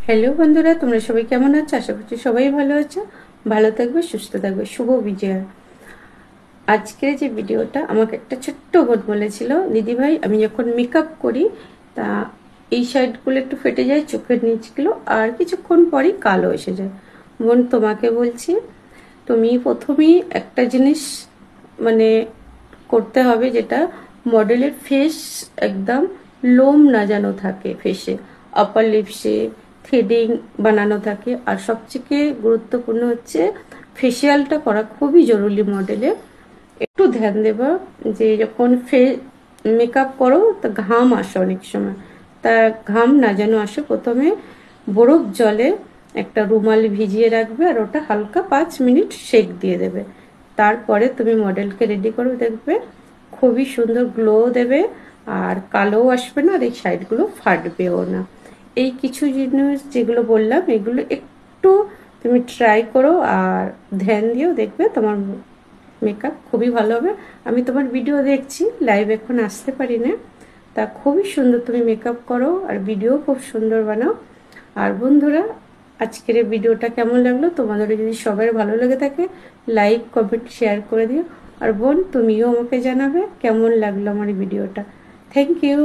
Hello বন্ধুরা, তোমরা সবাই কেমন আছো? আশা করছি সবাই ভালো আছো, ভালো থাকবে, সুস্থ থাকবে। শুভ বিজয়া। আজকের যে ভিডিওটা আমাকে একটা ছোট্ট বোন বলেছিল, দিদি ভাই আমি যখন মেকআপ করি তা এই সাইডগুলো একটু ফেটে যায়, চোখের নিচগুলো, আর কিছুক্ষণ পরই কালো এসে যায়। বোন তোমাকে বলছি, তুমি প্রথমেই একটা জিনিস মানে করতে হবে, যেটা মডেলের ফেস একদম লোম না যেন থাকে ফেসে, আপার লিপসে থ্রেডিং বানানো থাকে। আর সবথেকে গুরুত্বপূর্ণ হচ্ছে ফেসিয়ালটা করা খুবই জরুরি মডেলে। একটু ধ্যান দেবা যে যখন মেকআপ করো তা ঘাম আসে অনেক সময়, তা ঘাম না যেন আসে। প্রথমে বরফ জলে একটা রুমাল ভিজিয়ে রাখবে আর ওটা হালকা 5 মিনিট সেক দিয়ে দেবে। তারপরে তুমি মডেলকে রেডি করে দেখবে খুবই সুন্দর গ্লো দেবে, আর কালোও আসবে না, আর এই সাইডগুলো ফাটবেও না। এই কিছু জিনিস যেগুলো বললাম এগুলো একটু তুমি ট্রাই করো আর ধ্যান দিও, দেখবে তোমার মেকআপ খুবই ভালো হবে। আমি তোমার ভিডিও দেখছি, লাইভ এখন আসতে পারি না, তা খুবই সুন্দর তুমি মেকআপ করো আর ভিডিও খুব সুন্দর বানাও। আর বন্ধুরা, আজকের এই ভিডিওটা কেমন লাগলো তোমাদের? যদি সবার ভালো লেগে থাকে লাইক কমেন্ট শেয়ার করে দিও। আর বোন তুমিও আমাকে জানাবে কেমন লাগলো আমার ভিডিওটা। Thank you.